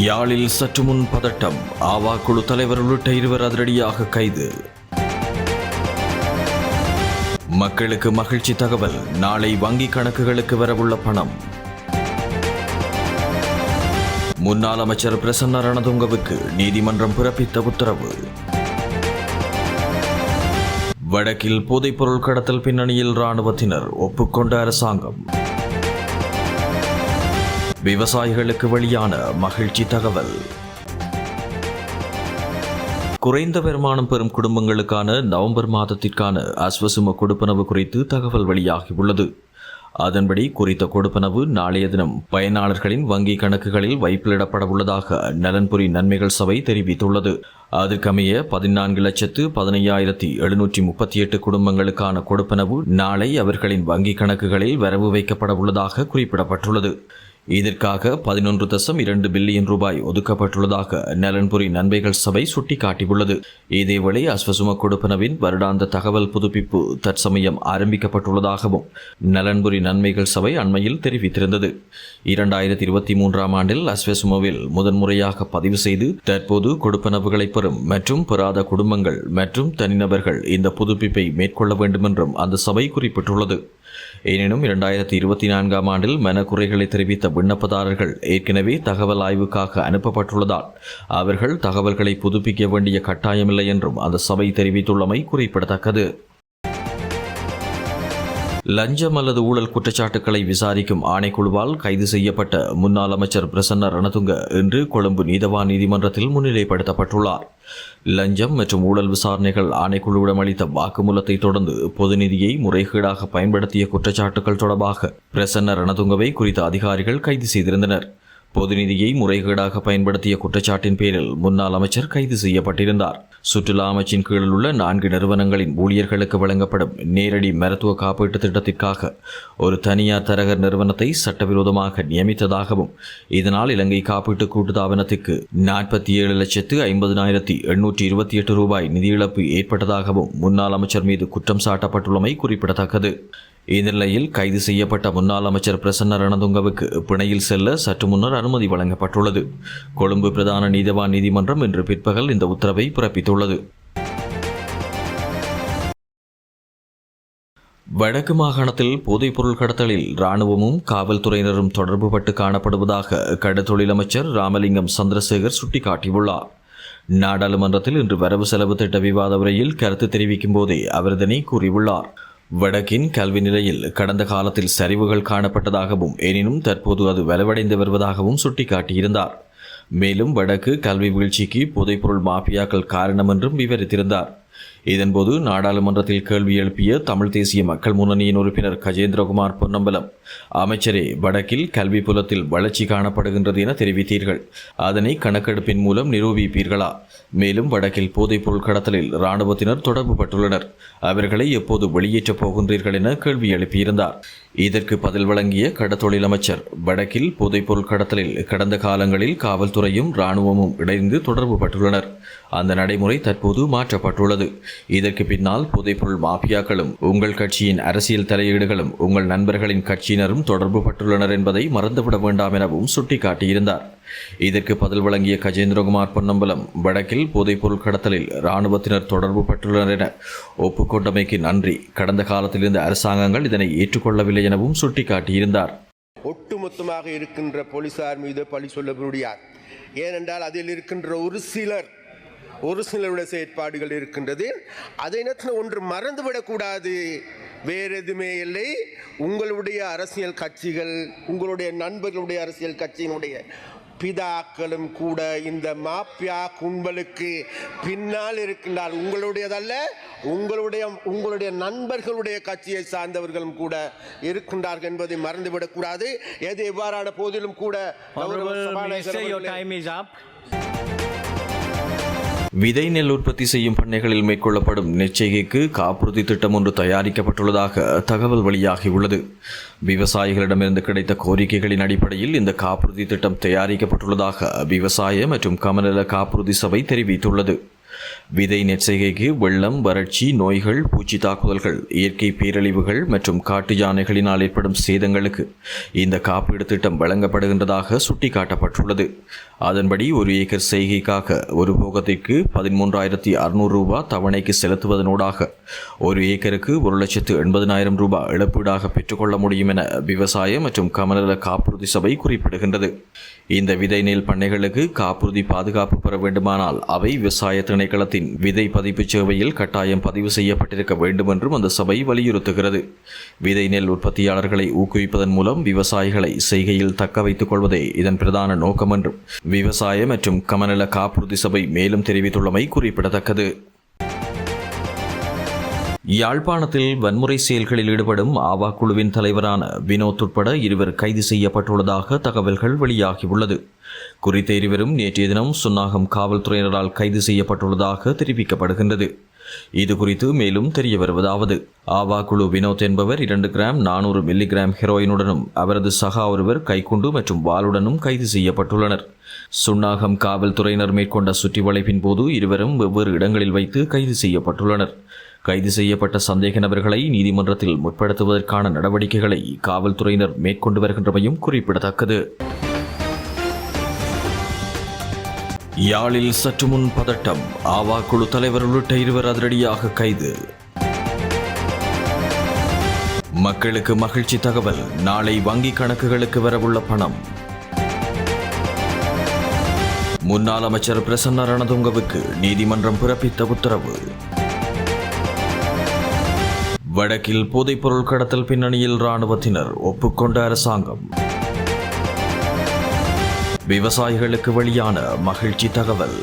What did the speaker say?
யாழில் சற்று முன் பதட்டம். ஆவா குழு தலைவர் உள்ளிட்ட 2 அதிரடியாக கைது. மக்களுக்கு மகிழ்ச்சி தகவல். நாளை வங்கி கணக்குகளுக்கு வரவுள்ள பணம். முன்னாள் அமைச்சர் பிரசன்ன ரணதுங்கவுக்கு நீதிமன்றம் பிறப்பித்த உத்தரவு. வடக்கில் போதைப்பொருள் கடத்தல் பின்னணியில் இராணுவத்தினர் ஒப்புக்கொண்ட அரசாங்கம். விவசாயிகளுக்கு வெளியான மகிழ்ச்சி தகவல். குறைந்த வருமானம் பெறும் குடும்பங்களுக்கான நவம்பர் மாதத்திற்கான அஸ்வசும கொடுப்பனவு குறித்து தகவல் வெளியாகியுள்ளது. அதன்படி குறித்த கொடுப்பனவு நாளைய தினம் பயனாளர்களின் வங்கி கணக்குகளில் வைப்பிலிடப்பட உள்ளதாக நலன்புரி நன்மைகள் சபை தெரிவித்துள்ளது. அதற்கமைய 14,15,738 குடும்பங்களுக்கான கொடுப்பனவு நாளை அவர்களின் வங்கி கணக்குகளில் வரவு வைக்கப்பட உள்ளதாக குறிப்பிடப்பட்டுள்ளது. இதற்காக 11.2 பில்லியன் ரூபாய் ஒதுக்கப்பட்டுள்ளதாக நலன்புரி நன்மைகள் சபை சுட்டிக்காட்டியுள்ளது. இதேவேளை அஸ்வசும கொடுப்பனவின் வருடாந்த தகவல் புதுப்பிப்பு தற்சமயம் ஆரம்பிக்கப்பட்டுள்ளதாகவும் நலன்புரி நன்மைகள் சபை அண்மையில் தெரிவித்திருந்தது. 2023 ஆண்டில் அஸ்வசுமவில் முதன்முறையாக பதிவு செய்து தற்போது கொடுப்பனவுகளை பெறும் மற்றும் பெறாத குடும்பங்கள் மற்றும் தனிநபர்கள் இந்த புதுப்பிப்பை மேற்கொள்ள வேண்டும் என்றும் அந்த சபை குறிப்பிட்டுள்ளது. எனினும் 2024 ஆண்டில் மனக்குறைகளை தெரிவித்த விண்ணப்பதாரர்கள் ஏற்கனவே தகவல் ஆய்வுக்காக அனுப்பப்பட்டுள்ளதால் அவர்கள் தகவல்களை புதுப்பிக்க வேண்டிய கட்டாயமில்லை என்றும் அந்த சபை தெரிவித்துள்ளமை குறிப்பிடத்தக்கது. லஞ்சம் அல்லது ஊழல் குற்றச்சாட்டுக்களை விசாரிக்கும் ஆணைக்குழுவால் கைது செய்யப்பட்ட முன்னாள் அமைச்சர் பிரசன்ன ரணதுங்க இன்று கொழும்பு நீதவான் நீதிமன்றத்தில் முன்னிலைப்படுத்தப்பட்டுள்ளார். லஞ்சம் மற்றும் ஊழல் விசாரணைகள் ஆணைக்குழுவிடம் அளித்த வாக்குமூலத்தை தொடர்ந்து பொது நிதியை முறைகேடாக பயன்படுத்திய குற்றச்சாட்டுகள் தொடர்பாக பிரசன்ன ரணதுங்கவை குறித்த அதிகாரிகள் கைது செய்திருந்தனர். பொது நிதியை முறைகேடாக பயன்படுத்திய குற்றச்சாட்டின் பேரில் முன்னாள் அமைச்சர் கைது செய்யப்பட்டிருந்தார். சுற்றுலா அமைச்சின் கீழில் உள்ள 4 நிறுவனங்களின் ஊழியர்களுக்கு வழங்கப்படும் நேரடி மருத்துவ காப்பீட்டு திட்டத்திற்காக ஒரு தனியார் தரகர் நிறுவனத்தை சட்டவிரோதமாக நியமித்ததாகவும் இதனால் இலங்கை காப்பீட்டு கூட்டுத்தாபனத்துக்கு 47,50,828 ரூபாய் நிதி இழப்பு ஏற்பட்டதாகவும் முன்னாள் அமைச்சர் மீது குற்றம் சாட்டப்பட்டுள்ளமை குறிப்பிடத்தக்கது. இந்நிலையில் கைது செய்யப்பட்ட முன்னாள் அமைச்சர் பிரசன்ன ரணதுங்கவுக்கு பிணையில் செல்ல சற்று முன்னர் அனுமதி வழங்கப்பட்டுள்ளது. கொழும்பு பிரதான நீதவான் நீதிமன்றம் இன்று பிற்பகல் இந்த உத்தரவை பிறப்பித்துள்ளது. வடக்கு மாகாணத்தில் போதைப்பொருள் கடத்தலில் இராணுவமும் காவல்துறையினரும் தொடர்புபட்டு காணப்படுவதாக கடற்தொழில் அமைச்சர் ராமலிங்கம் சந்திரசேகர் சுட்டிக்காட்டியுள்ளார். நாடாளுமன்றத்தில் இன்று வரவு செலவு திட்ட விவாத உரையில் கருத்து தெரிவிக்கும் போதே அவர் இதனை கூறியுள்ளார். வடக்கின் கல்வி நிலையில் கடந்த காலத்தில் சரிவுகள் காணப்பட்டதாகவும் எனினும் தற்போது அது வலுவடைந்து வருவதாகவும் சுட்டிக்காட்டியிருந்தார். மேலும் வடக்கு கல்வி வீழ்ச்சிக்கு போதைப்பொருள் மாஃபியாக்கள் காரணம் என்றும் விவரித்திருந்தார். இதன்போது நாடாளுமன்றத்தில் கேள்வி எழுப்பிய தமிழ் தேசிய மக்கள் முன்னணியின் உறுப்பினர் கஜேந்திரகுமார் பொன்னம்பலம், அமைச்சரே, வடக்கில் கல்வி புலத்தில் வளர்ச்சி காணப்படுகின்றது என தெரிவித்தீர்கள். அதனை கணக்கெடுப்பின் மூலம் நிரூபிப்பீர்களா? மேலும் வடக்கில் போதைப்பொருள் கடத்தலில் இராணுவத்தினர் தொடர்பு பட்டுள்ளனர். அவர்களை எப்போது வெளியேற்றப் போகின்றீர்கள் என கேள்வி எழுப்பியிருந்தார். இதற்கு பதில் வழங்கிய கடற்தொழில் அமைச்சர், வடக்கில் போதைப்பொருள் கடத்தலில் கடந்த காலங்களில் காவல்துறையும் இராணுவமும் இணைந்து தொடர்பு பட்டுள்ளனர். அந்த நடைமுறை தற்போது மாற்றப்பட்டுள்ளது. இதற்கு பின்னால் போதைப்பொருள் மாஃபியாக்களும் உங்கள் கட்சியின் அரசியல் தலையீடுகளும் உங்கள் நண்பர்களின் கட்சியினரும் தொடர்பு பட்டுள்ளனர் என்பதை மறந்துவிட வேண்டாம் எனவும் சுட்டிக்காட்டியிருந்தார். இதற்கு பதில் வழங்கிய கஜேந்திரகுமார் பொன்னம்பலம், வடக்கில் போதைப்பொருள் கடத்தலில் இராணுவத்தினர் தொடர்பு பட்டுள்ளனர் என ஒப்புக்கொண்டமைக்கு நன்றி. கடந்த காலத்தில் இருந்த அரசாங்கங்கள் இதனை ஏற்றுக்கொள்ளவில்லை எனவும் சுட்டிக்காட்டியிருந்தார். ஒட்டுமொத்தமாக இருக்கின்ற போலீசார் மீது பழி சொல்ல முடியாது. ஏனென்றால் அதில் இருக்கின்ற ஒரு சிலருடைய செயற்பாடுகள் இருக்கின்றது. அதை ஒன்று மறந்துவிடக்கூடாது. வேறு எதுவுமே இல்லை. உங்களுடைய அரசியல் கட்சிகள், உங்களுடைய நண்பர்களுடைய அரசியல் கட்சியினுடைய பிதாக்களும் கூட இந்த மாஃபியா கும்பலுக்கு பின்னால் இருக்கின்றார். உங்களுடையதல்ல, உங்களுடைய நண்பர்களுடைய கட்சியை சார்ந்தவர்களும் கூட இருக்கின்றார்கள் என்பதை மறந்துவிடக்கூடாது. எது எவ்வாறான போதிலும் கூட விதை நெல் உற்பத்தி செய்யும் பண்ணைகளில் மேற்கொள்ளப்படும் நெற்செய்கைக்கு காப்புறுதி திட்டம் ஒன்று தயாரிக்கப்பட்டுள்ளதாக தகவல் வெளியாகியுள்ளது. விவசாயிகளிடமிருந்து கிடைத்த கோரிக்கைகளின் அடிப்படையில் இந்த காப்புறுதி திட்டம் தயாரிக்கப்பட்டுள்ளதாக விவசாய மற்றும் கமநல காப்புறுதி சபை தெரிவித்துள்ளது. விதை நெற்செய்கைக்கு வெள்ளம், வறட்சி, நோய்கள், பூச்சி தாக்குதல்கள், இயற்கை பேரழிவுகள் மற்றும் காட்டு யானைகளினால் ஏற்படும் சேதங்களுக்கு இந்த காப்பீடு திட்டம் வழங்கப்படுகின்றதாக சுட்டிக்காட்டப்பட்டுள்ளது. அதன்படி ஒரு ஏக்கர் செய்கைக்காக ஒரு போகத்திற்கு 13,600 ரூபாய் தவணைக்கு செலுத்துவதனூடாக ஒரு ஏக்கருக்கு 1,80,000 ரூபாய் இழப்பீடாக பெற்றுக்கொள்ள முடியும் என விவசாய மற்றும் கமநல காப்புறுதி சபை குறிப்பிடுகின்றது. இந்த விதை நெல் பண்ணைகளுக்கு காப்புறுதி பாதுகாப்பு பெற வேண்டுமானால் அவை விவசாய திணைக்களத்தின் விதை பதிப்பு சேவையில் கட்டாயம் பதிவு செய்யப்பட்டிருக்க வேண்டும் என்றும் அந்த சபை வலியுறுத்துகிறது. விதை நெல் உற்பத்தியாளர்களை ஊக்குவிப்பதன் மூலம் விவசாயிகளை செய்கையில் தக்க வைத்துக் கொள்வதே இதன் பிரதான நோக்கம் என்றும் விவசாய மற்றும் கமநல காப்புறுதி சபை மேலும் தெரிவித்துள்ளமை குறிப்பிடத்தக்கது. யாழ்ப்பாணத்தில் வன்முறை செயல்களில் ஈடுபடும் ஆவா குழுவின் தலைவரான வினோத் உட்பட 2 கைது செய்யப்பட்டுள்ளதாக தகவல்கள் வெளியாகியுள்ளது. குறித்த இருவரும் நேற்றைய தினம் சுன்னாகம் காவல்துறையினரால் கைது செய்யப்பட்டுள்ளதாக தெரிவிக்கப்படுகின்றது. இது குறித்து மேலும் தெரிய வருவதாவது, ஆவா குழு வினோத் என்பவர் 2 கிராம் 400 மில்லிகிராம் ஹெரோயினுடனும் அவரது சகா ஒருவர் கைக்குண்டு மற்றும் வாளுடனும் கைது செய்யப்பட்டுள்ளனர். சுன்னாகம் காவல்துறையினர் மேற்கொண்ட சுற்றி வளைப்பின் போது இருவரும் வெவ்வேறு இடங்களில் வைத்து கைது செய்யப்பட்டுள்ளனர். கைது செய்யப்பட்ட சந்தேக நபர்களை நீதிமன்றத்தில் முற்படுத்துவதற்கான நடவடிக்கைகளை காவல்துறையினர் மேற்கொண்டு வருகின்றமையும் குறிப்பிடத்தக்கது. யாழில் சற்று முன் பதட்டம், ஆவா குழு தலைவர் உள்ளிட்ட 2 அதிரடியாக கைது. மக்களுக்கு மகிழ்ச்சி தகவல், நாளை வங்கி கணக்குகளுக்கு வரவுள்ள பணம். முன்னாள் அமைச்சர் பிரசன்ன ரணதுங்கவுக்கு நீதிமன்றம் பிறப்பித்த உத்தரவு. வடக்கில் போதைப்பொருள் கடத்தல் பின்னணியில் இராணுவத்தினர் ஒப்புக்கொண்ட அரசாங்கம். விவசாயிகளுக்கு வெளியான மகிழ்ச்சி தகவல்.